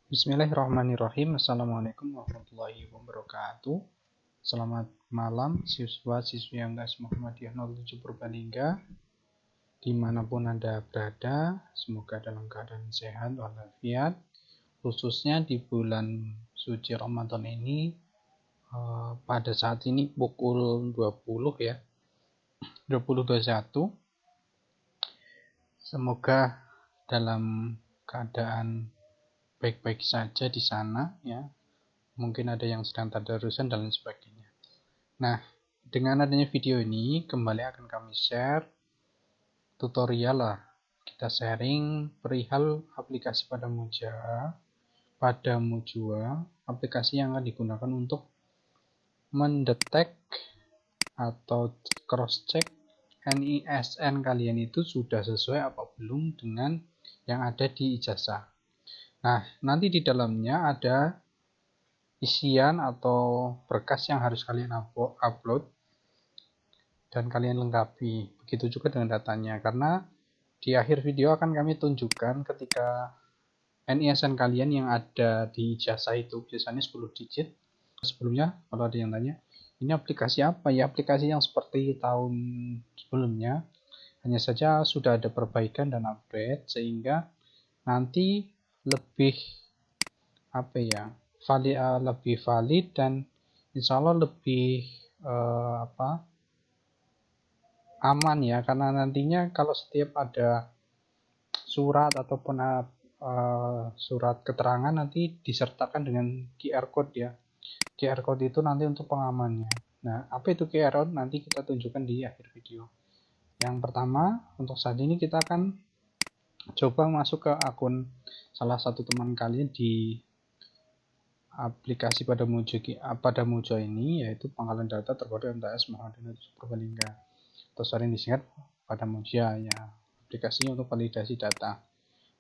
Bismillahirrahmanirrahim. Assalamualaikum warahmatullahi wabarakatuh. Selamat malam siswa-siswi Angkasa Muhammadiyah 07 Purbalingga, dimanapun Anda berada. Semoga dalam keadaan sehat walafiat, khususnya di bulan suci Ramadan ini. Pada saat ini pukul 20 ya, 20.21. Semoga dalam keadaan baik-baik saja di sana ya. Mungkin ada yang sedang tadarusan dan lain sebagainya. Nah, dengan adanya video ini kembali akan kami share tutorial lah. Kita sharing perihal aplikasi pada Mujua, aplikasi yang akan digunakan untuk mendetek atau cross check NISN kalian itu sudah sesuai apa belum dengan yang ada di ijazah. Nah, nanti di dalamnya ada isian atau berkas yang harus kalian upload dan kalian lengkapi. Begitu juga dengan datanya, karena di akhir video akan kami tunjukkan ketika NISN kalian yang ada di ijazah itu biasanya 10 digit. Sebelumnya kalau ada yang tanya, ini aplikasi apa ya? Aplikasi yang seperti tahun sebelumnya, hanya saja sudah ada perbaikan dan upgrade sehingga nanti lebih lebih valid dan insya Allah lebih aman ya, karena nantinya kalau setiap ada surat ataupun surat keterangan nanti disertakan dengan QR code ya. QR code itu nanti untuk pengamannya. Nah, apa itu QR code nanti kita tunjukkan di akhir video. Yang pertama, untuk saat ini kita akan coba masuk ke akun salah satu teman kalian di aplikasi pada Mujua ini, yaitu pangkalan data terpadu MTS Muhammadiyah Purbalingga, atau sering disingkat pada Mujia ya, aplikasinya untuk validasi data.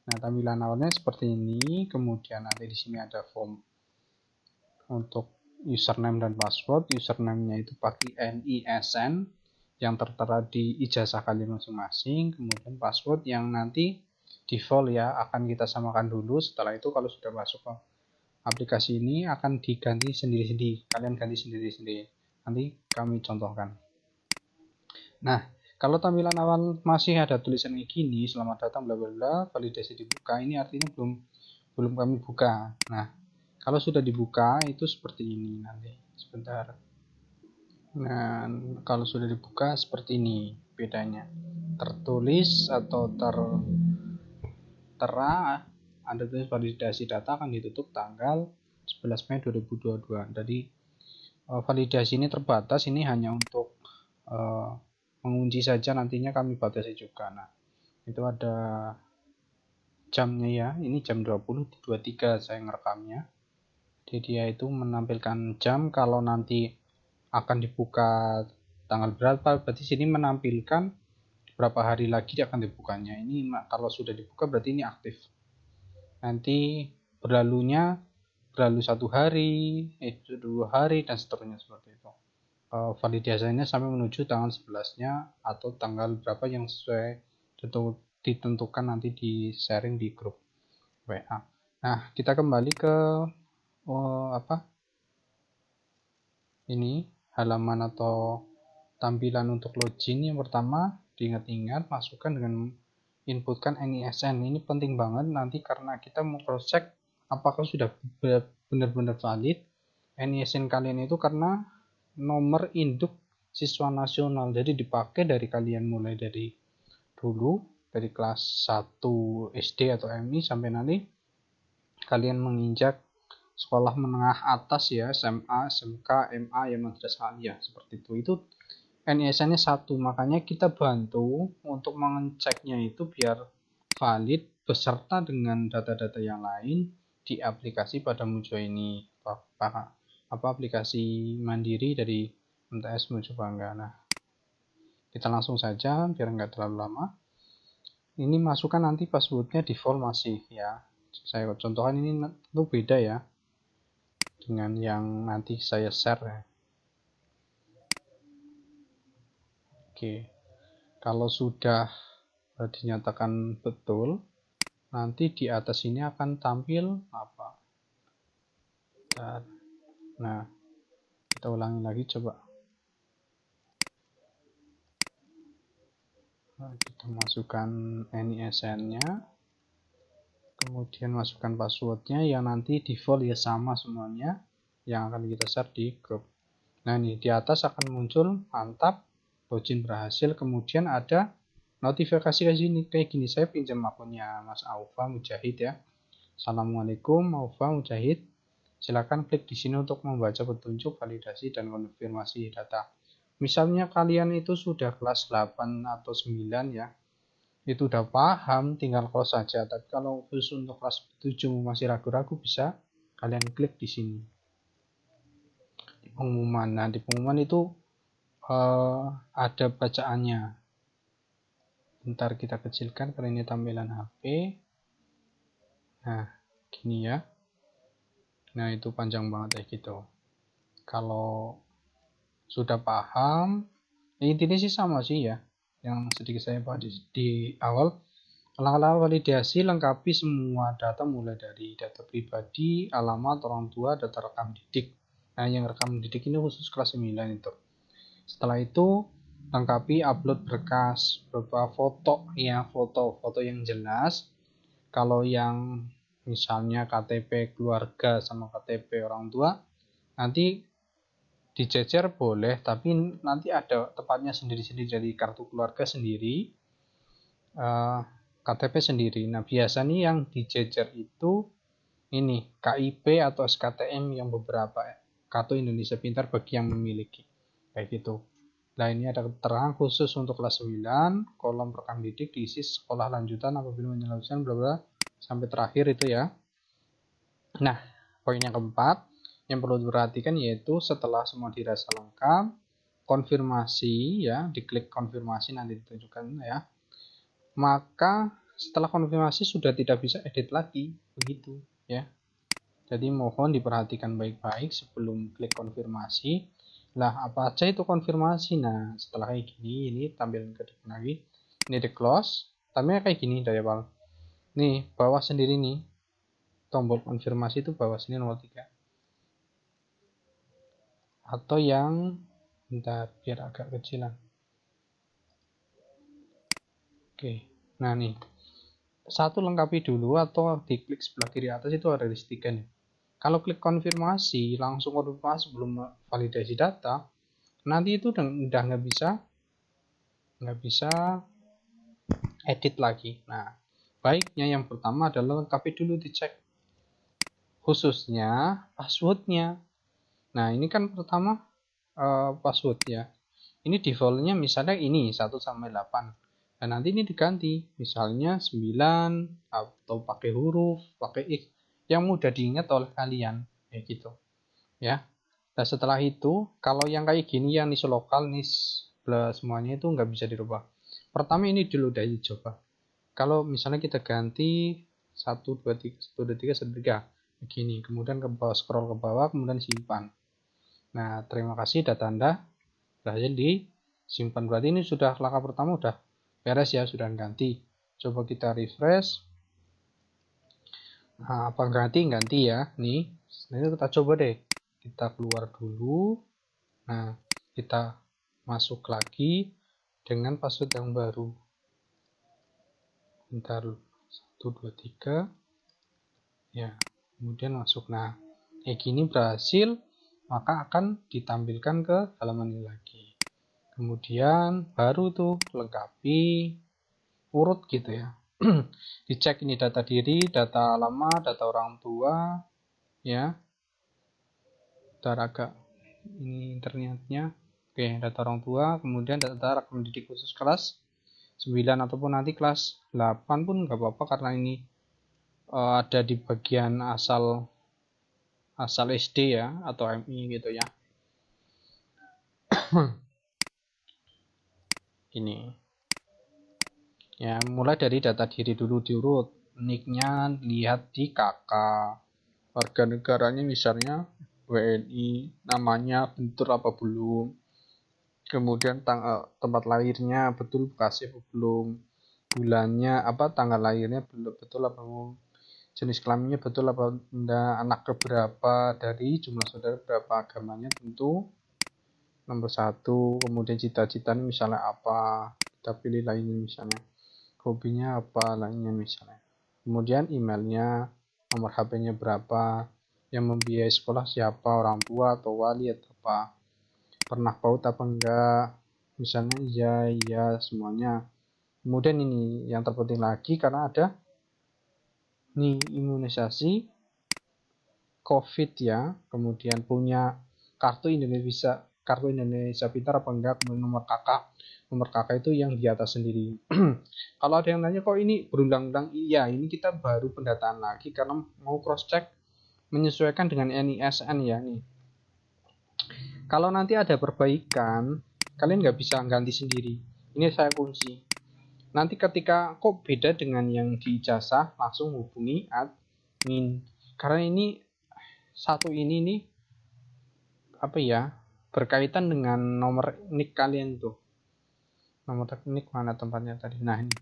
Nah, tampilan awalnya seperti ini. Kemudian nanti di sini ada form untuk username dan password. Username-nya itu pakai NISN yang tertera di ijazah kalian masing-masing. Kemudian password yang nanti default ya, akan kita samakan dulu. Setelah itu kalau sudah masuk ke aplikasi ini akan diganti sendiri-sendiri. Kalian ganti sendiri-sendiri. Nanti kami contohkan. Nah, kalau tampilan awal masih ada tulisan kayak gini, selamat datang bla bla bla, validasi dibuka, ini artinya belum kami buka. Nah, kalau sudah dibuka itu seperti ini nanti. Sebentar. Nah, kalau sudah dibuka seperti ini bedanya. Tertulis atau tertera ada tulis validasi data akan ditutup tanggal 11 Mei 2022. Jadi validasi ini terbatas, ini hanya untuk mengunci saja, nantinya kami batasi juga. Nah, itu ada jamnya ya, ini jam 20.23 saya ngerekamnya. Jadi dia itu menampilkan jam, kalau nanti akan dibuka tanggal berapa, berarti sini menampilkan berapa hari lagi akan dibukanya. Ini kalau sudah dibuka berarti ini aktif. Nanti berlalu 1 hari, 2 hari dan seterusnya seperti itu. Validasinya sampai menuju tanggal 11-nya atau tanggal berapa yang sesuai ditentukan nanti di sharing di grup WA. Nah, kita kembali ke ini halaman atau tampilan untuk login. Yang pertama, diingat-ingat masukkan dengan inputkan NISN. Ini penting banget nanti karena kita mau cross check apakah sudah benar-benar valid NISN kalian itu, karena nomor induk siswa nasional. Jadi dipakai dari kalian mulai dari dulu, dari kelas 1 SD atau MI sampai nanti kalian menginjak sekolah menengah atas ya, SMA, SMK, MA, ya madrasah aliyah seperti itu. Itu NISN-nya 1, makanya kita bantu untuk mengeceknya itu biar valid beserta dengan data-data yang lain di aplikasi pada Mujua ini. Aplikasi mandiri dari MTS Mujua Bangga. Nah, kita langsung saja biar nggak terlalu lama. Ini masukkan nanti passwordnya default masih ya. Saya contohkan, ini tentu beda ya dengan yang nanti saya share ya. Oke, kalau sudah dinyatakan betul, nanti di atas ini akan tampil Bentar. Nah, kita ulangi lagi coba. Nah, kita masukkan NISN-nya, kemudian masukkan passwordnya yang nanti default ya sama semuanya yang akan kita share di grup. Nah, ini di atas akan muncul mantap, login berhasil, kemudian ada notifikasi kayak gini, saya pinjam akunnya Mas Aufa Mujahid ya. Assalamualaikum Aufa Mujahid. Silakan klik di sini untuk membaca petunjuk validasi dan konfirmasi data. Misalnya kalian itu sudah kelas 8 atau 9 ya, itu udah paham, tinggal close saja. Tapi kalau khusus untuk kelas 7 masih ragu-ragu, bisa kalian klik di sini. Di pengumuman. Nah, di pengumuman itu ada bacaannya. Bentar kita kecilkan karena ini tampilan HP. Nah, gini ya. Nah, itu panjang banget ya gitu. Kalau sudah paham, intinya sih sama sih ya. Yang sedikit saya bahas di awal, langkah-langkah validasi lengkapi semua data mulai dari data pribadi, alamat orang tua, data rekam didik. Nah, yang rekam didik ini khusus kelas 9 itu. Setelah itu lengkapi upload berkas berupa foto ya, foto yang jelas. Kalau yang misalnya KTP keluarga sama KTP orang tua, nanti dijejer boleh, tapi nanti ada tempatnya sendiri-sendiri, jadi kartu keluarga sendiri, KTP sendiri. Nah, biasanya yang dijejer itu ini KIP atau SKTM yang beberapa Kartu Indonesia Pintar bagi yang memiliki. Kayak gitu. Nah, ini ada keterangan khusus untuk kelas 9, kolom rekam didik diisi sekolah lanjutan apabila menyelesaikan bla bla sampai terakhir itu ya. Nah, poin yang keempat yang perlu diperhatikan yaitu setelah semua dirasa lengkap, konfirmasi ya, diklik konfirmasi nanti ditunjukkan ya. Maka setelah konfirmasi sudah tidak bisa edit lagi, begitu ya. Jadi mohon diperhatikan baik-baik sebelum klik konfirmasi. Lah, apa aja itu konfirmasi? Nah, setelah kayak gini, ini tampilan ke depan lagi. Ini di close, tampilnya kayak gini dari awal. Nih, bawah sendiri nih, tombol konfirmasi itu bawah sini nomor 3. Atau yang bentar biar agak kecilan. Oke, nah nih satu lengkapi dulu atau diklik sebelah kiri atas itu ada listikan. Kalau klik konfirmasi langsung konfirmasi belum validasi data, nanti itu udah nggak bisa edit lagi. Nah, baiknya yang pertama adalah lengkapi dulu, dicek khususnya passwordnya. Nah, ini kan pertama password ya. Ini defaultnya misalnya ini 1 sampai 8. Dan nanti ini diganti, misalnya 9 atau pakai huruf, pakai X yang mudah diingat oleh kalian, kayak gitu. Ya. Nah, setelah itu kalau yang kayak gini yang nis lokal, nis plus semuanya itu nggak bisa dirubah. Pertama ini dulu udah dicoba. Kalau misalnya kita ganti 1 2 3 1 2 3 1 3 begini, kemudian ke bawah, scroll ke bawah, kemudian simpan. Nah, terima kasih data Anda berhasil disimpan. Berarti ini sudah langkah pertama udah beres ya, sudah ganti. Coba kita refresh. Nah, apa ganti ya? Nih, nah itu kita coba deh. Kita keluar dulu. Nah, kita masuk lagi dengan password yang baru. Bentar, 1 2 3. Ya, kemudian masuk. Nah, kayak gini berhasil, maka akan ditampilkan ke halaman ini lagi. Kemudian baru tuh lengkapi urut gitu ya. Dicek ini data diri, data alamat, data orang tua ya. Bentar agak ini internetnya. Oke, data orang tua, kemudian data rekam didik khusus kelas 9 ataupun nanti kelas 8 pun nggak apa-apa karena ini ada di bagian asal SD ya atau MI gitu ya. Ini ya, mulai dari data diri dulu diurut, nicknya lihat di KK, warga negaranya misalnya WNI, namanya bentur apa belum, kemudian tempat lahirnya betul Bekasi apa belum, bulannya apa, tanggal lahirnya betul apa belum, jenis kelaminnya betul apa enggak, anak keberapa, dari jumlah saudara berapa, agamanya tentu nomor 1, kemudian cita-citanya misalnya apa, kita pilih lainnya misalnya, hobinya apa lainnya misalnya, kemudian emailnya, nomor HP-nya berapa, yang membiayai sekolah siapa, orang tua atau wali atau apa, pernah PAUD apa enggak, misalnya iya semuanya. Kemudian ini yang terpenting lagi karena ada nih imunisasi COVID ya, kemudian punya kartu Indonesia Pintar apa enggak, kemudian nomor kakak itu yang di atas sendiri. Kalau ada yang nanya kok ini berulang-ulang, iya ini kita baru pendataan lagi karena mau cross check menyesuaikan dengan NISN ya nih. Kalau nanti ada perbaikan, kalian nggak bisa ganti sendiri. Ini saya kunci. Nanti ketika kok beda dengan yang di ijazah, langsung hubungi admin. Karena ini satu ini nih apa ya, berkaitan dengan nomor NIK kalian tuh. Nomor NIK mana tempatnya tadi? Nah ini.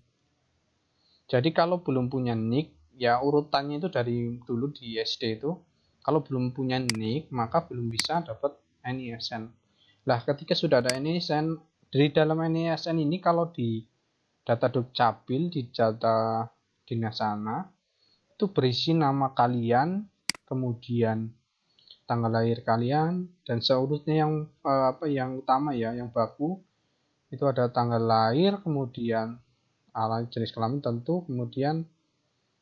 Jadi kalau belum punya NIK, ya urutannya itu dari dulu di SD itu. Kalau belum punya NIK, maka belum bisa dapat NISN. Lah ketika sudah ada NISN, dari dalam NISN ini kalau di data Dukcapil, di data dinas sana, itu berisi nama kalian, kemudian tanggal lahir kalian, dan seurutnya yang utama ya, yang baku itu ada tanggal lahir, kemudian jenis kelamin tentu, kemudian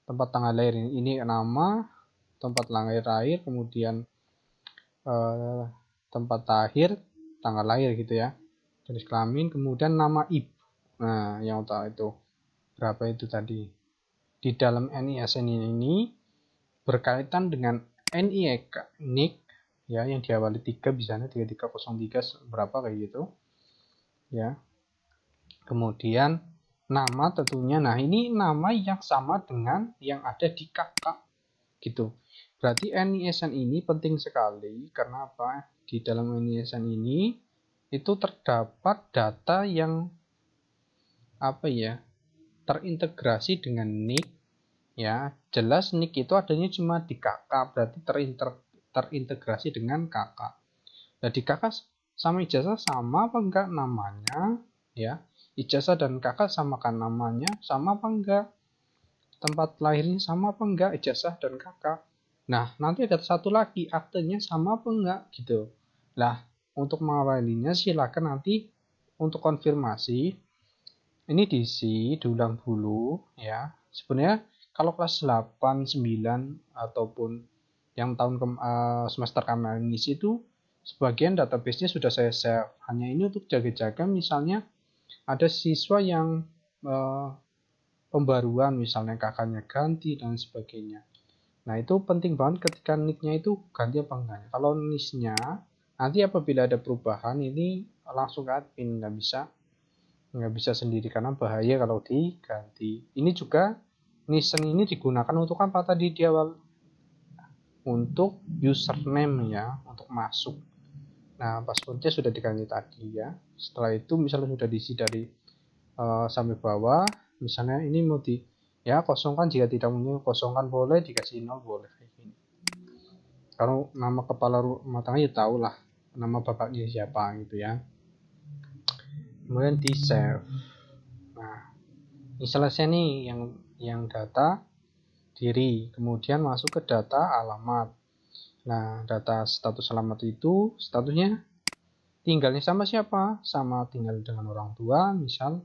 tempat tanggal lahir ini nama, tempat lahir, kemudian tempat lahir, tanggal lahir gitu ya, jenis kelamin, kemudian nama ibu. Nah, yang utama itu berapa itu tadi. Di dalam NISN ini berkaitan dengan NIK ya, yang diawali 3 misalnya 3303 berapa kayak gitu ya. Kemudian nama tentunya, nah ini nama yang sama dengan yang ada di kakak gitu. Berarti NISN ini penting sekali karena apa? Di dalam NISN ini itu terdapat data yang apa ya, terintegrasi dengan NIK ya. Jelas NIK itu adanya cuma di kakak, berarti terintegrasi dengan kakak. Nah di kakak sama ijazah sama apa enggak namanya ya, ijazah dan kakak samakan namanya sama apa enggak, tempat lahirnya sama apa enggak ijazah dan kakak. Nah nanti ada satu lagi, aktenya sama apa enggak gitu. Lah untuk mengawalinya silakan nanti untuk konfirmasi ini diulang dulu ya. Sebenarnya kalau kelas 8, 9 ataupun yang semester kemarin ngisi itu sebagian database-nya sudah saya save. Hanya ini untuk jaga-jaga misalnya ada siswa yang pembaruan misalnya kakaknya ganti dan sebagainya. Nah itu penting banget ketika nick-nya itu ganti apa enggak. Kalau nick-nya nanti apabila ada perubahan ini langsung ke admin, nggak bisa sendiri karena bahaya kalau diganti. Ini juga NISN ini digunakan untuk apa tadi di awal, untuk username ya, untuk masuk. Nah passwordnya sudah diganti tadi ya. Setelah itu misalnya sudah diisi dari sampai bawah, misalnya ini mau ya kosongkan, jika tidak punya kosongkan boleh, dikasih 0 boleh kayak gini. Kalau nama kepala rumah tangga ya tahu lah nama bapaknya siapa gitu ya. Kemudian di save. Nah ini selesai nih yang data diri, kemudian masuk ke data alamat. Nah data status alamat itu statusnya tinggalnya sama siapa, sama tinggal dengan orang tua. Misal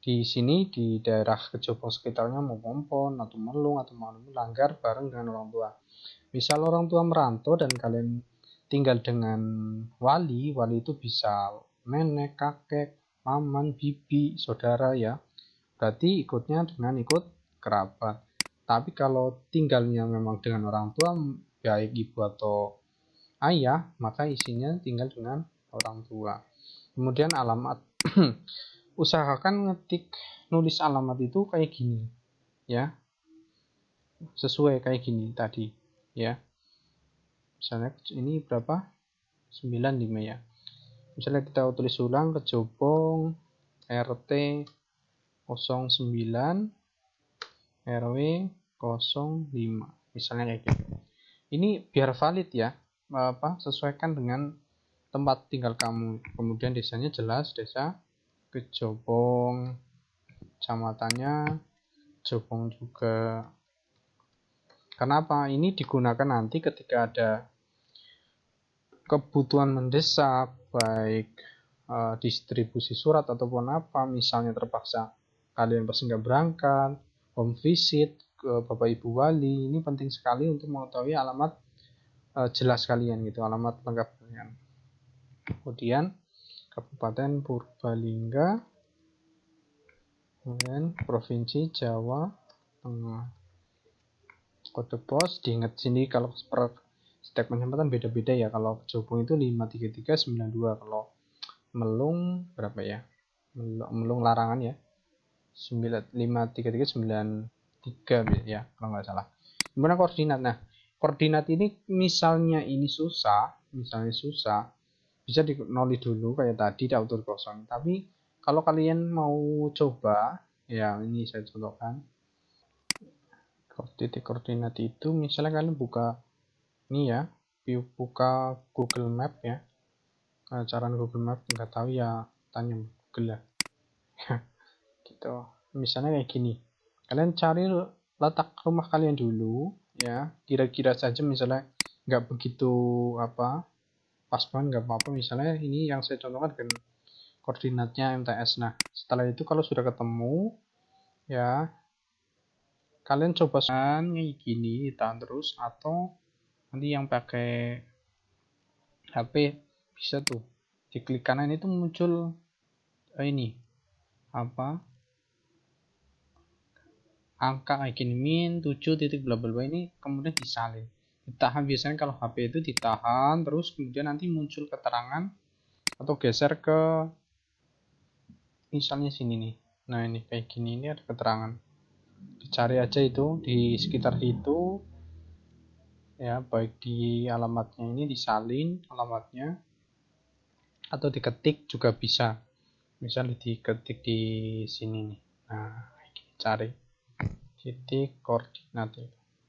di sini di daerah Kejopong sekitarnya mau Pompon atau Melung atau mau Langgar bareng dengan orang tua. Misal orang tua merantau dan kalian tinggal dengan wali itu bisa nenek, kakek, paman, bibi, saudara ya. Berarti ikutnya dengan ikut kerabat. Tapi kalau tinggalnya memang dengan orang tua, baik ibu atau ayah, maka isinya tinggal dengan orang tua. Kemudian alamat. Usahakan nulis alamat itu kayak gini ya, sesuai kayak gini tadi ya. Misalnya ini berapa, 95 ya. Misalnya kita tulis ulang, Kejopong RT 09 RW 05 misalnya kayak gitu. Ini biar valid ya, sesuaikan dengan tempat tinggal kamu. Kemudian desanya jelas, desa Kejobong, kecamatannya Jobong juga. Kenapa? Ini digunakan nanti ketika ada kebutuhan mendesak, baik distribusi surat ataupun apa, misalnya terpaksa kalian pasti nggak berangkat, home visit ke Bapak Ibu Wali, ini penting sekali untuk mengetahui alamat jelas kalian gitu, alamat lengkap kalian. Kemudian Kabupaten Purbalingga, kemudian Provinsi Jawa Tengah. Kode pos diingat sini, kalau per setiap kecamatan beda-beda ya. Kalau Jobong itu 53392, kalau Melung berapa ya? Melung Larangan ya. 53393 ya kalau nggak salah. Gimana koordinat? Nah, koordinat ini misalnya susah, bisa dinoli dulu kayak tadi di auto kosong. Tapi kalau kalian mau coba, ya ini saya contohkan. Titik koordinat itu misalnya kalian buka ini ya, buka Google Map ya. Cara Google Map nggak tahu ya tanya Google lah. Gitu. Misalnya kayak gini, kalian cari letak rumah kalian dulu ya, kira-kira saja misalnya nggak begitu pas banget nggak apa-apa. Misalnya ini yang saya contohkan dengan koordinatnya MTS. Nah setelah itu kalau sudah ketemu ya, kalian coba kayak gini, tahan terus, atau nanti yang pakai HP bisa tuh diklik kanan itu muncul ini angka kayak gini, min 7 titik bla bla bla, ini kemudian disalin, ditahan. Biasanya kalau HP itu ditahan terus kemudian nanti muncul keterangan atau geser ke misalnya sini nih. Nah ini kayak gini, ini ada keterangan, dicari aja itu di sekitar itu ya, baik di alamatnya ini disalin alamatnya atau diketik juga bisa, misalnya diketik di sini nih. Nah cari titik koordinat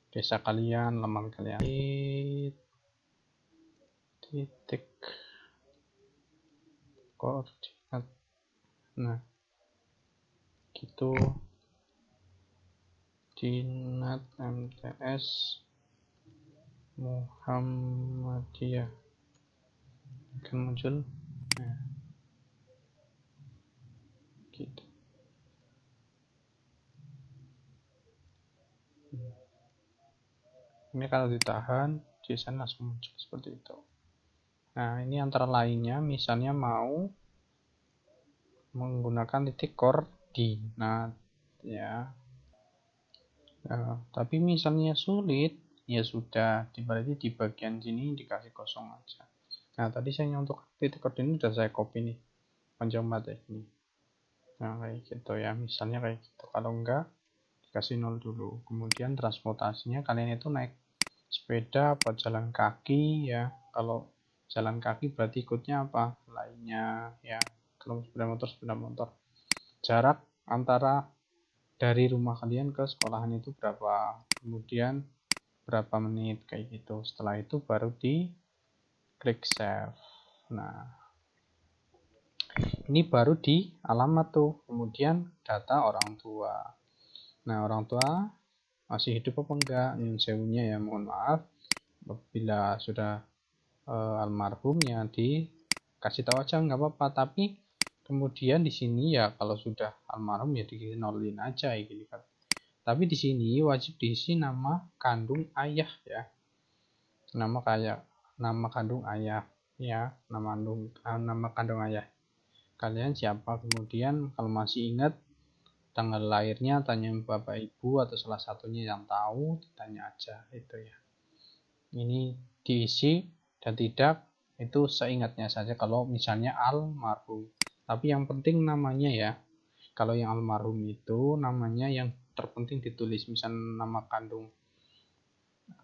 desa kalian, lemang kalian, titik koordinat. Nah gitu, Dinat MTS Muhammadiyah akan muncul. Nah gitu. Ini kalau ditahan JSON langsung muncul seperti itu. Nah ini antara lainnya, misalnya mau menggunakan titik koordinat ya. Tapi misalnya sulit, ya sudah, berarti di bagian sini dikasih kosong aja. Nah tadi saya untuk titik koordinat sudah saya copy nih, panjang banget ini. Nah kayak gitu ya, misalnya kayak gitu. Kalau enggak dikasih 0 dulu. Kemudian transportasinya kalian itu naik sepeda apa jalan kaki ya. Kalau jalan kaki berarti ikutnya apa lainnya ya. Kalau sepeda motor jarak antara dari rumah kalian ke sekolahan itu berapa, kemudian berapa menit kayak gitu. Setelah itu baru di klik save. Nah ini baru di alamat tuh, kemudian data orang tua. Nah orang tua masih hidup apa enggak, nyun sewunya ya, mohon maaf apabila sudah almarhum ya dikasih tahu aja nggak apa-apa. Tapi kemudian di sini ya kalau sudah almarhum ya dinolin aja gitu kan. Tapi di sini wajib diisi nama kandung ayah ya, nama kandung ayah ya, nama kandung ayah kalian siapa. Kemudian kalau masih ingat tanggal lahirnya, tanya bapak ibu atau salah satunya yang tahu, ditanya aja itu ya. Ini diisi dan tidak itu seingatnya saja kalau misalnya almarhum. Tapi yang penting namanya ya. Kalau yang almarhum itu namanya yang terpenting ditulis, misalnya nama kandung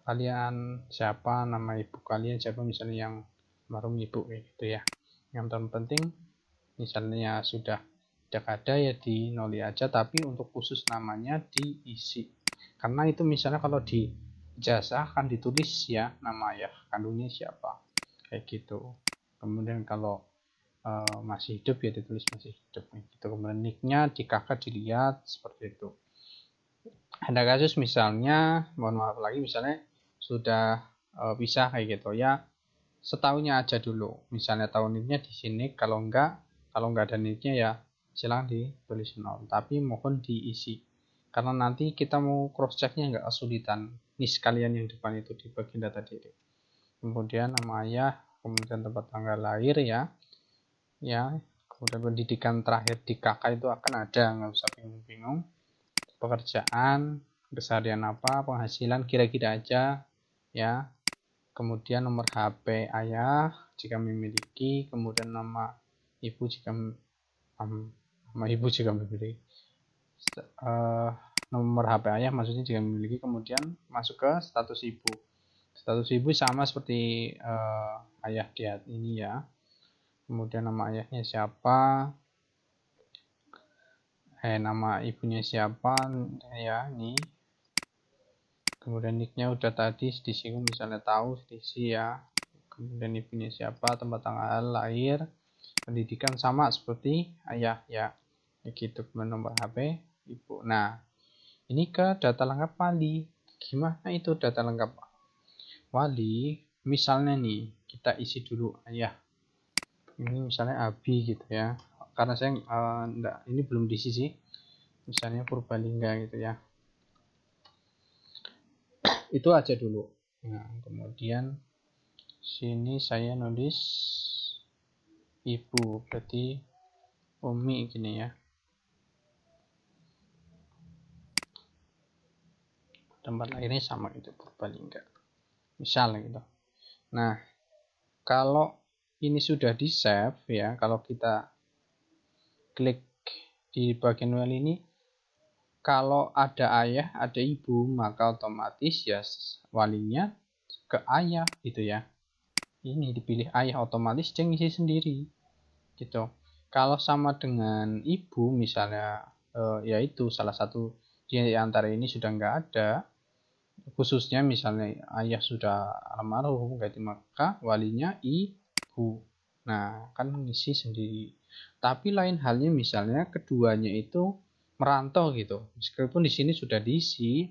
kalian siapa, nama ibu kalian siapa, misalnya yang almarhum ibu gitu ya. Yang terpenting misalnya sudah tidak ada ya di noli aja, tapi untuk khusus namanya diisi. Karena itu misalnya kalau di ijazah kan ditulis ya nama ayah kandungnya siapa, kayak gitu. Kemudian kalau masih hidup ya ditulis masih hidup gitu. Kemudian nicknya di kakak dilihat seperti itu. Ada kasus misalnya, mohon maaf lagi, misalnya sudah pisah kayak gitu ya, setahunnya aja dulu. Misalnya tahun nicknya di sini, kalau enggak ada nicknya ya silahkan ditulis 0, tapi mohon diisi. Karena nanti kita mau cross checknya nggak kesulitan. Ini sekalian yang depan itu di bagian data diri. Kemudian nama ayah, kemudian tempat tanggal lahir ya, kemudian pendidikan terakhir di kakak itu akan ada, nggak usah bingung-bingung. Pekerjaan, keseharian apa, penghasilan kira-kira aja ya. Kemudian nomor HP ayah jika memiliki, kemudian nama ibu jika memiliki. Nomor HP ayah maksudnya jika memiliki, kemudian masuk ke status ibu. Status ibu sama seperti ayah dia ini ya. Kemudian nama ayahnya siapa, nama ibunya siapa ya ini. Kemudian nicknya udah tadi disinggung, misalnya tahu diisi ya. Kemudian ibunya siapa, tempat tanggal lahir, pendidikan sama seperti ayah ya. Begitu. Kemudian nomor HP ibu. Nah, ini ke data lengkap wali. Gimana itu data lengkap wali? Misalnya nih, kita isi dulu ayah. Ini misalnya Abi gitu ya. Karena saya enggak, ini belum diisi sih. Misalnya Purbalingga gitu ya. Itu aja dulu. Nah, kemudian sini saya nulis ibu, berarti Umi gini ya. Tempat lahirnya sama gitu, Purbalingga. Misalnya gitu. Nah, kalau ini sudah di save ya, kalau kita klik di bagian wali ini, kalau ada ayah, ada ibu, maka otomatis ya walinya ke ayah gitu ya. Ini dipilih ayah, otomatis dia ngisi sendiri gitu. Kalau sama dengan ibu misalnya, yaitu salah satu di antara ini sudah nggak ada, khususnya misalnya ayah sudah almarhum, maka walinya ibu. Nah, kan ngisi sendiri. Tapi lain halnya misalnya keduanya itu merantau gitu. Meskipun di sini sudah diisi,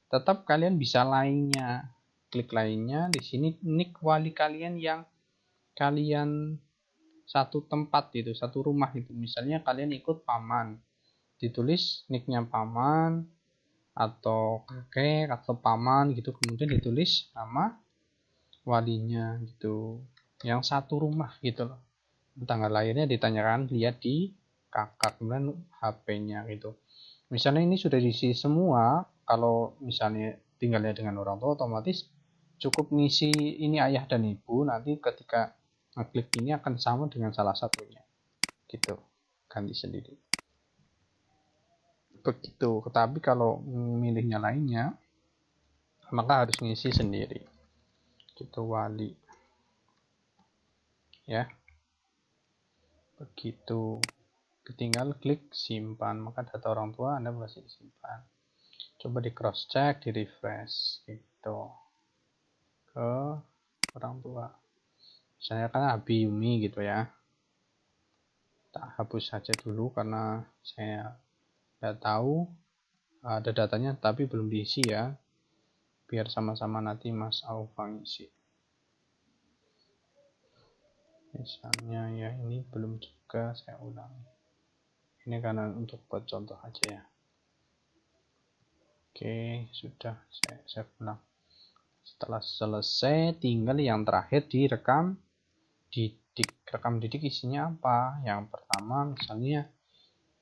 tetap kalian bisa lainnya. Klik lainnya, di sini nick wali kalian yang kalian satu tempat gitu, satu rumah gitu. Misalnya kalian ikut paman, ditulis nicknya paman atau kakek atau paman gitu, kemudian ditulis nama walinya gitu, yang satu rumah gitu loh. Tanggal lahirnya ditanyakan, lihat di kakak, kemudian HP-nya gitu. Misalnya ini sudah diisi semua, kalau misalnya tinggalnya dengan orang tua, otomatis cukup ngisi ini ayah dan ibu, nanti ketika ngeklik ini akan sama dengan salah satunya gitu, ganti sendiri begitu. Tapi kalau milihnya lainnya, maka harus ngisi sendiri gitu, wali ya. Begitu, tinggal klik simpan, maka data orang tua Anda masih disimpan. Coba di cross check, di refresh gitu ke orang tua. Misalnya kan Abi Yumi gitu ya. Tak hapus saja dulu karena saya tidak tahu ada datanya tapi belum diisi ya. Biar sama-sama nanti Mas Aufang isi. Misalnya ya ini belum juga, saya ulangi. Ini karena untuk buat contoh aja ya. Oke, sudah saya ulang. Setelah selesai, tinggal yang terakhir direkam didik. Rekam didik isinya apa? Yang pertama misalnya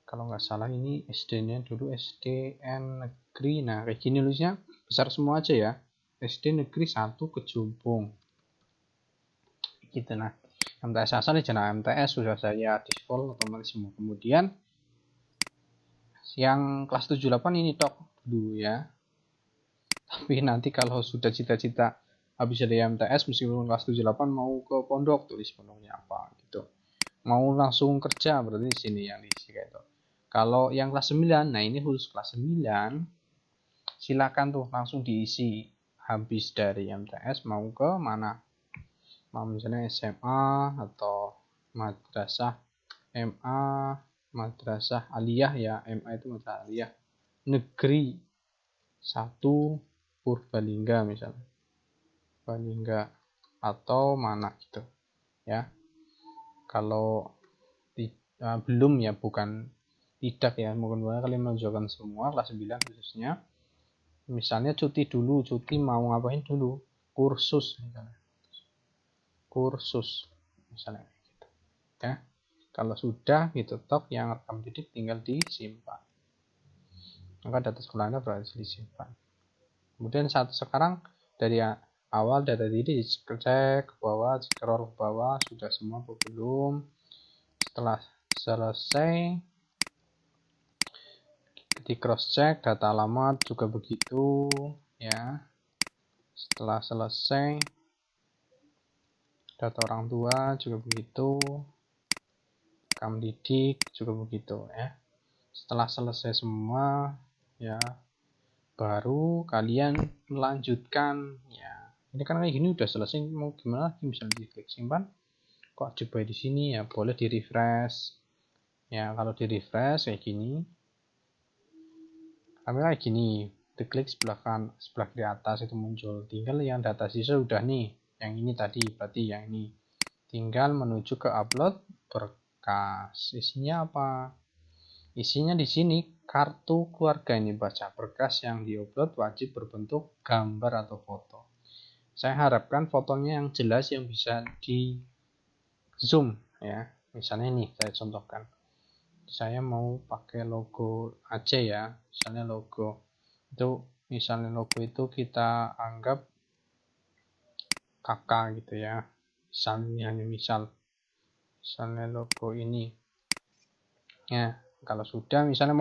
kalau nggak salah ini SD-nya dulu SDN negeri. Nah kayak gini nulisnya besar semua aja ya. SD negeri 1 Kejumpung. Gitu. Nah MTS asal jangan MTS, sudah saya default otomatis semua. Kemudian yang kelas 78 ini tok dulu ya. Tapi nanti kalau sudah cita-cita habis dari MTS meskipun kelas 78 mau ke pondok, tulis pondoknya apa gitu. Mau langsung kerja berarti di sini yang diisi kayak itu. Kalau yang kelas 9, nah ini khusus kelas 9. silakan tuh langsung diisi. Habis dari MTS mau ke mana, mau misalnya SMA atau madrasah MA, madrasah aliyah ya, MA itu madrasah aliyah negeri 1 Purbalingga misalnya, Purbalingga atau mana gitu ya. Kalau belum ya, bukan tidak ya, mungkin kalian menunjukkan semua kelas 9 khususnya. Misalnya cuti dulu, cuti mau ngapain dulu, kursus misalnya, kursus misalnya gitu ya. Kalau sudah gitu tok, yang rekam didik tinggal disimpan, maka data sekolahnya berhasil disimpan. Kemudian sekarang dari awal data didik dicek ke bawah, scroll ke bawah, sudah semua atau belum. Setelah selesai di cross check data alamat juga begitu ya. Setelah selesai data orang tua juga begitu, rekam didik juga begitu ya. Setelah selesai semua ya, baru kalian melanjutkan ya. Ini kan kayak gini udah selesai, mau gimana lagi, misalnya diklik simpan, kok coba di sini ya, boleh di refresh ya. Kalau di refresh kayak gini, kami kayak gini, diklik sebelah kiri atas itu muncul, tinggal yang data sisa udah nih, yang ini tadi berarti yang ini, tinggal menuju ke upload berkas. Isinya apa? Isinya di sini kartu keluarga. Ini baca berkas yang diupload wajib berbentuk gambar atau foto. Saya harapkan fotonya yang jelas, yang bisa di zoom ya. Misalnya ini saya contohkan, saya mau pakai logo aja ya, misalnya logo itu, misalnya logo itu kita anggap kakak gitu ya, misalnya misalnya logo ini ya. Kalau sudah misalnya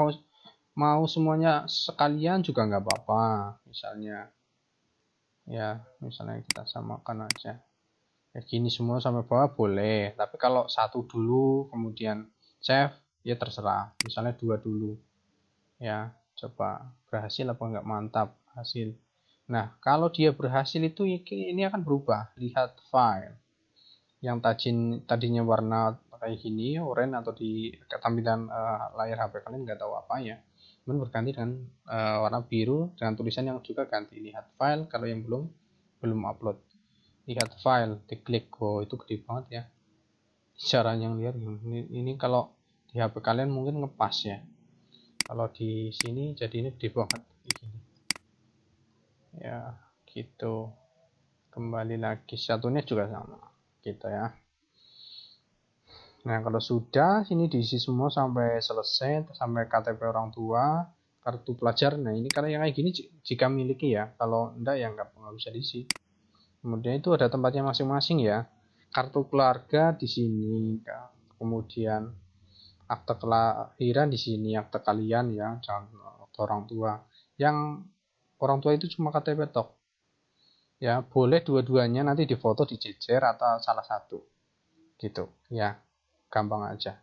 mau semuanya sekalian juga nggak apa-apa, misalnya ya, misalnya kita samakan aja kayak gini semua sampai bawah boleh, tapi kalau satu dulu kemudian save ya terserah, misalnya 2 dulu ya. Coba berhasil apa enggak, mantap hasil. Nah kalau dia berhasil itu ini akan berubah, lihat file yang tadinya warna kayak gini oranye atau di tampilan layar HP kalian nggak tahu apa ya, kemudian berganti dengan warna biru dengan tulisan yang juga ganti, lihat file. Kalau yang belum upload, lihat file, diklik. Oh itu gede banget ya caranya lihat ini. Kalau di HP kalian mungkin ngepas ya, kalau di sini jadi ini gede banget begini ya gitu. Kembali lagi, satunya juga sama gitu ya. Nah kalau sudah sini diisi semua sampai selesai, sampai KTP orang tua, kartu pelajar. Nah ini kalau yang kayak gini jika miliki ya, kalau enggak ya nggak bisa diisi. Kemudian itu ada tempatnya masing-masing ya. Kartu keluarga di sini, kemudian akte kelahiran di sini, akte kalian ya, jangan akte orang tua. Yang orang tua itu cuma KTP tok. Ya, boleh dua-duanya nanti difoto, dijejer atau salah satu. Gitu, ya. Gampang aja.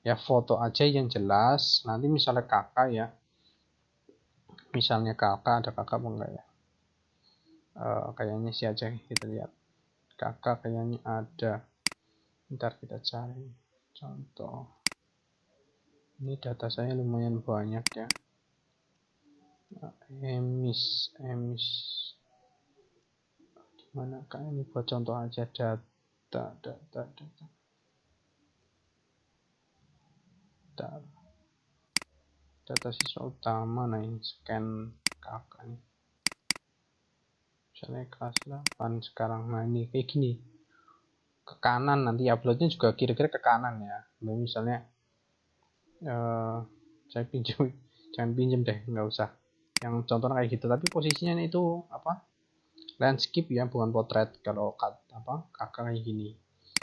Ya, foto aja yang jelas. Nanti misalnya kakak ya. Misalnya kakak, ada kakak apa enggak ya? Kayaknya sih aja kita lihat. Kakak kayaknya ada. Ntar kita cari contoh. Ini data saya lumayan banyak ya. Emis gimana kan, ini buat contoh aja, data siswa utama. Nah ini scan kakak nih, misalnya kelas 8 sekarang. Nah ini kayak gini ke kanan, nanti uploadnya juga kira-kira ke kanan ya. Misalnya saya pinjam, jangan pinjam deh, nggak usah yang contohnya kayak gitu, tapi posisinya itu apa, landscape ya, bukan potret. Kalau kakak kayak gini.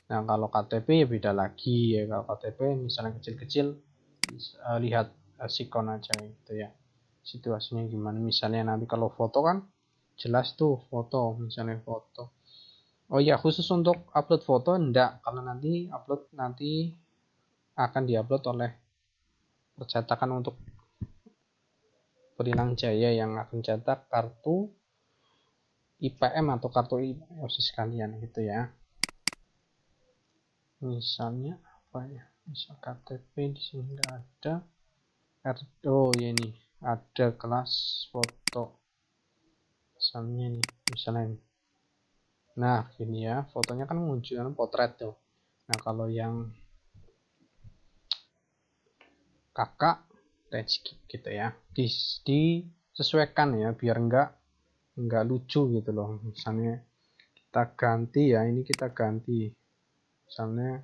Nah kalau KTP ya beda lagi ya. Kalau KTP misalnya kecil-kecil, lihat sikon aja gitu ya, situasinya gimana. Misalnya nanti kalau foto kan jelas tuh foto, misalnya foto. Oh ya, khusus untuk upload foto enggak, kalau nanti upload nanti akan diupload oleh percetakan untuk Perilang Jaya yang akan cetak kartu IPM atau kartu OSIS kalian gitu ya. Misalnya apa ya? Misal KTP di sini nggak ada. Oh ya ini ada kelas foto. Misalnya nih. Nah gini ya, fotonya kan munculkan potret tuh. Nah kalau yang kakak gitu ya, disesuaikan ya biar nggak lucu gitu loh. Misalnya kita ganti ya, ini kita ganti misalnya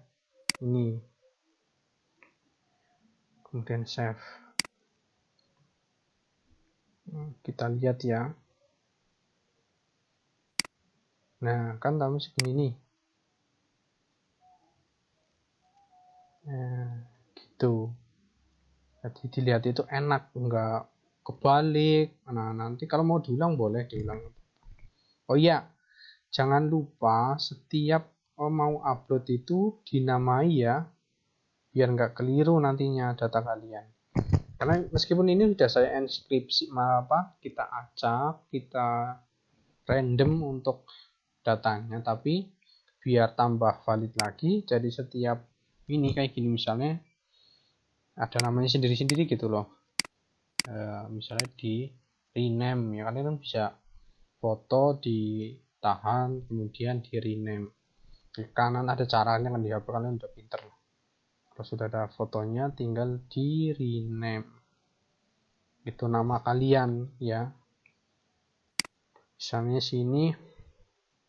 ini, kemudian save. Kita lihat ya, nah kan tamu segini nih, nah gitu. Jadi dilihat itu enak, nggak kebalik. Nah nanti kalau mau diulang boleh diulang. Oh iya, jangan lupa setiap mau upload itu dinamai ya, biar nggak keliru nantinya data kalian. Karena meskipun ini sudah saya enkripsi, kita acak, kita random untuk datanya, tapi biar tambah valid lagi, jadi setiap ini kayak gini misalnya ada namanya sendiri-sendiri gitu loh. Misalnya di rename ya, kalian kan bisa foto ditahan kemudian di rename. Di kanan ada caranya kan, di HP kalian udah pinter. Kalau sudah ada fotonya tinggal di rename. Itu nama kalian ya. Misalnya sini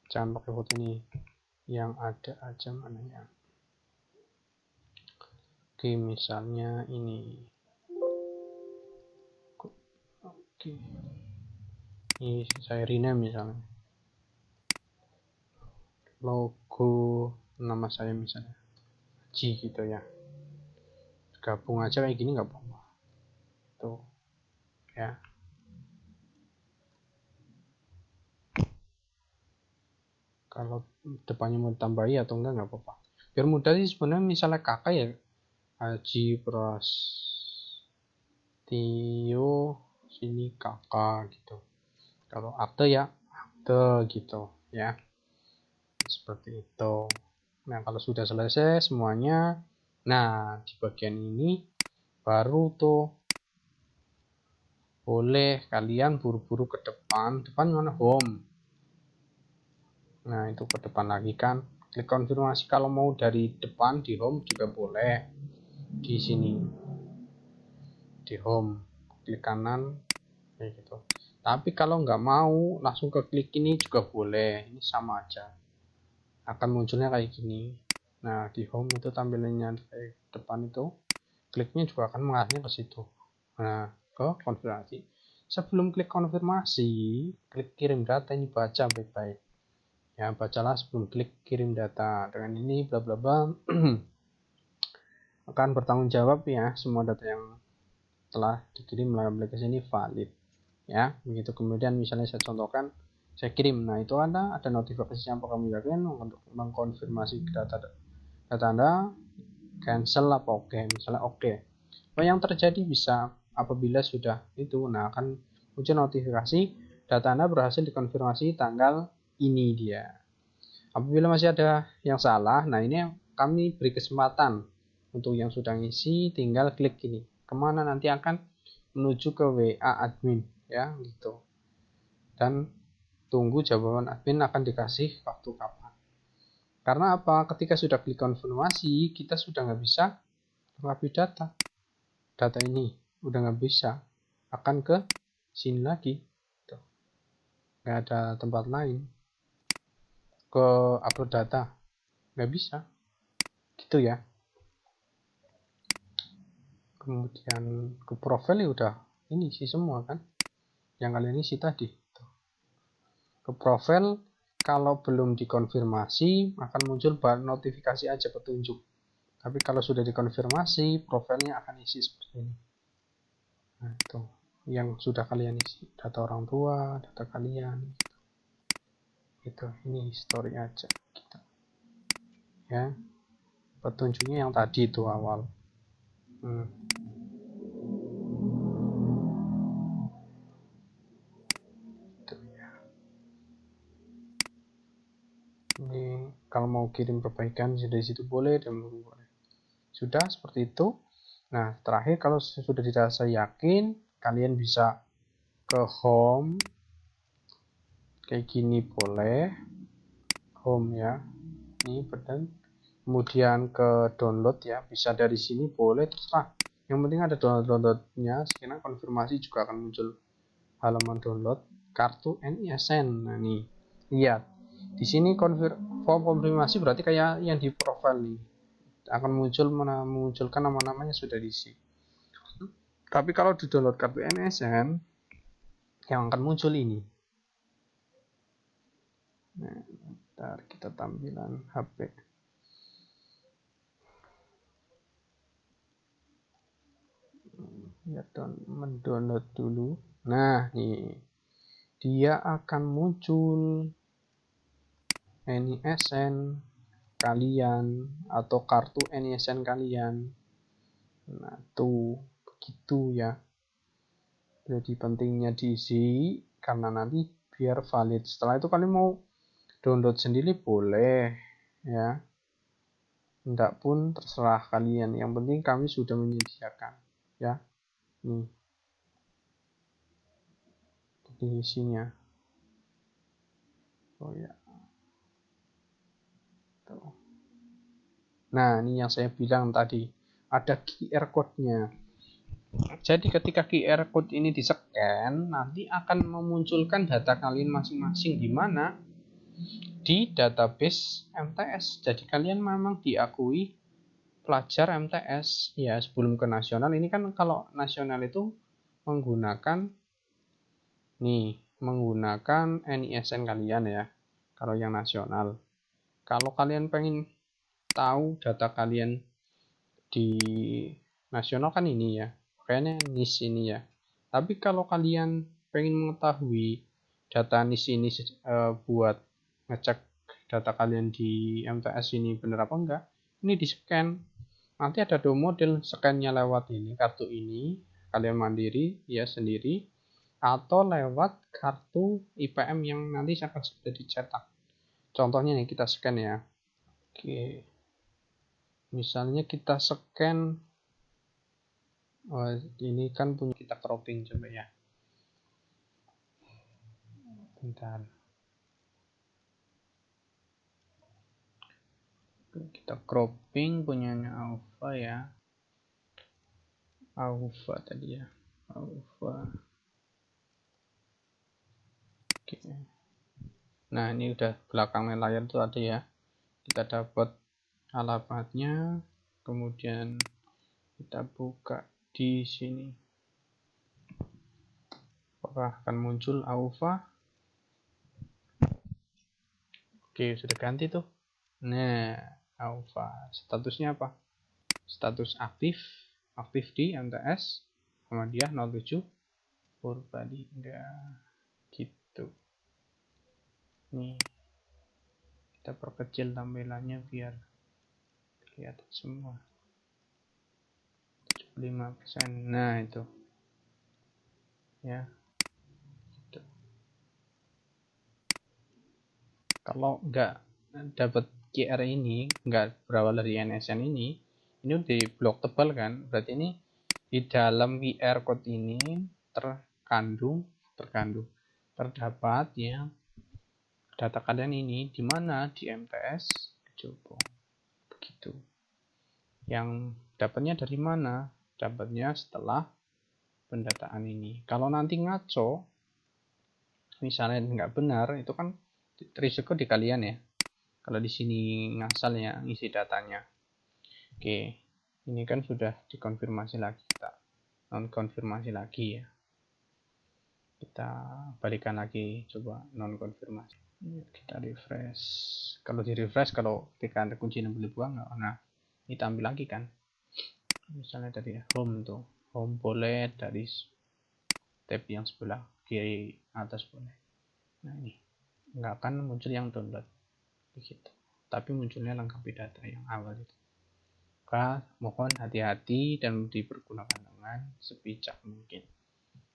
jangan pakai foto ini, yang ada aja mana ya. Oke, misalnya ini. Oke. Ini saya rename misalnya. Logo nama saya misalnya G gitu ya. Gabung aja kayak gini nggak apa-apa. Tuh ya. Kalau depannya mau ditambahi atau enggak nggak apa-apa. Biar mudah sih sebenarnya, misalnya kakak ya Haji Prastio, sini kakak gitu. Kalau akte ya akte gitu ya. Seperti itu. Nah kalau sudah selesai semuanya, nah di bagian ini baru tuh boleh kalian buru-buru ke depan. Depan mana? Home. Nah itu ke depan lagi kan, klik konfirmasi. Kalau mau dari depan di home juga boleh, di sini di home klik kanan kayak gitu. Tapi kalau nggak mau langsung ke klik ini juga boleh, ini sama aja, akan munculnya kayak gini. Nah di home itu tampilannya kayak depan itu, kliknya juga akan mengarahnya ke situ. Nah ke konfirmasi. Sebelum klik konfirmasi, klik kirim data ini, baca baik-baik ya, bacalah sebelum klik kirim data. Dengan ini bla bla bla akan bertanggung jawab ya, semua data yang telah dikirim melalui aplikasi ini valid ya. Begitu kemudian misalnya saya contohkan, saya kirim, nah itu ada notifikasi sampai kami yakin untuk mengkonfirmasi data Anda cancel apa oke, misalnya oke. Apa yang terjadi bisa apabila sudah itu, nah akan muncul notifikasi data Anda berhasil dikonfirmasi tanggal ini dia. Apabila masih ada yang salah, nah ini kami beri kesempatan untuk yang sudah ngisi, tinggal klik ini. Kemana nanti akan menuju ke WA admin ya gitu. Dan tunggu jawaban admin akan dikasih waktu kapan. Karena apa? Ketika sudah klik konfirmasi, kita sudah nggak bisa mengupload data ini udah nggak bisa, akan ke sini lagi, nggak ada tempat lain ke upload data, nggak bisa gitu ya. Kemudian ke profil ya udah ini sih semua kan yang kalian isi tadi. Ke profil kalau belum dikonfirmasi akan muncul notifikasi aja petunjuk, tapi kalau sudah dikonfirmasi profilnya akan isi seperti ini. Nah itu yang sudah kalian isi, data orang tua, data kalian gitu. Ini history aja gitu ya, petunjuknya yang tadi itu awal. Ini kalau mau kirim perbaikan dari situ boleh dan boleh. Sudah seperti itu. Nah, terakhir kalau sudah dirasa yakin, kalian bisa ke home kayak gini boleh, home ya, ini button. Kemudian ke download ya, bisa dari sini boleh, terserah. Yang penting ada downloadnya. Sekarang konfirmasi juga akan muncul halaman download kartu NISN. Nah nih, lihat di sini form konfirmasi berarti kayak yang di profile nih, akan munculkan nama-namanya sudah diisi. Tapi kalau di download kartu NISN yang akan muncul ini. Nah, ntar kita tampilan HP. Ya, mendownload dulu. Nah, nih dia akan muncul NISN kalian atau kartu NISN kalian. Nah, tuh begitu ya. Jadi pentingnya diisi karena nanti biar valid. Setelah itu kalian mau download sendiri boleh ya. Tidak pun terserah kalian. Yang penting kami sudah menyediakan ya. Nih. Jadi isinya. Oh ya. Tuh. Nah, ini yang saya bilang tadi. Ada QR code-nya. Jadi ketika QR code ini di-scan, nanti akan memunculkan data kalian masing-masing di mana di database MTS. Jadi kalian memang diakui pelajar MTS ya sebelum ke nasional. Ini kan kalau nasional itu menggunakan NISN kalian ya. Kalau yang nasional. Kalau kalian pengen tahu data kalian di nasional kan ini ya. Kayaknya NIS ini ya. Tapi kalau kalian pengen mengetahui data NIS ini buat ngecek data kalian di MTS ini benar apa enggak, ini di scan. Nanti ada dua model, scan-nya lewat ini, kartu ini, kalian mandiri ya sendiri, atau lewat kartu IPM yang nanti akan sudah dicetak. Contohnya nih kita scan ya. Oke. Misalnya kita scan, ini kan punya kita cropping coba ya. Bentar. Kita cropping punyanya Alpha ya. Alpha tadi ya. Alpha. Oke. Nah, ini udah belakang layar tuh ada ya. Kita dapat alamatnya, kemudian kita buka di sini. Apakah akan muncul Alpha? Oke, sudah ganti tuh. Nah, Alpha. Statusnya apa? Status aktif di MTS. Muhammadiyah 07 Purbalingga. Gitu. Nih, kita perkecil tampilannya biar kelihatan semua. 75%. Nah, itu. Ya. Gitu. Kalau nggak dapat QR ini, nggak berawal dari NSN ini udah di blok tebal kan, berarti ini di dalam QR code ini terdapat ya data kalian ini di mana di MTS Kejubong. Begitu. Yang dapatnya dari mana? Dapatnya setelah pendataan ini. Kalau nanti ngaco, misalnya nggak benar, itu kan risiko di kalian ya. Kalau di sini ngasal ya isi datanya. Oke, ini kan sudah dikonfirmasi lagi, kita non konfirmasi lagi ya. Kita balikan lagi, coba non konfirmasi. Kita refresh. Kalau di refresh, kalau ketika ada kunci yang boleh buang, nah ini tampil lagi kan. Misalnya dari home tuh, home boleh, dari tab yang sebelah kiri atas boleh. Nah ini nggak akan muncul yang download begitu, tapi munculnya lengkapi data yang awal itu. Maka mohon hati-hati dan dipergunakan dengan sebijak mungkin.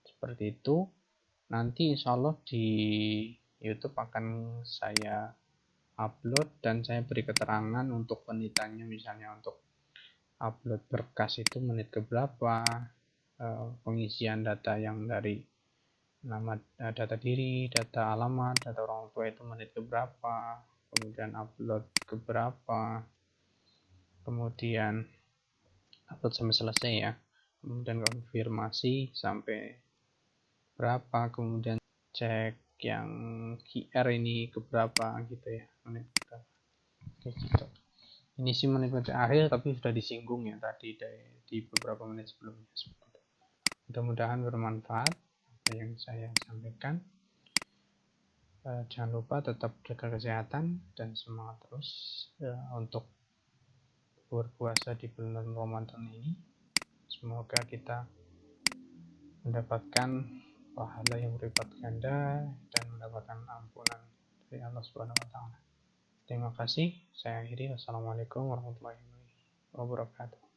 Seperti itu. Nanti insya Allah di YouTube akan saya upload dan saya beri keterangan untuk penitanya, misalnya untuk upload berkas itu menit keberapa, pengisian data yang dari nama, data diri, data alamat, data orang tua itu menit keberapa, kemudian upload keberapa, kemudian upload sampai selesai ya, kemudian konfirmasi sampai berapa, kemudian cek yang QR ini keberapa gitu ya, menit keberapa kayak gitu. Ini sih menit-menit akhir tapi sudah disinggung ya tadi di beberapa menit sebelumnya. Mudah-mudahan bermanfaat apa yang saya sampaikan. Jangan lupa tetap jaga kesehatan dan semangat terus untuk berpuasa di bulan Ramadan ini. Semoga kita mendapatkan pahala yang berlipat ganda dan mendapatkan ampunan dari Allah Subhanahu wa taala. Terima kasih. Saya akhiri. Wassalamualaikum warahmatullahi wabarakatuh.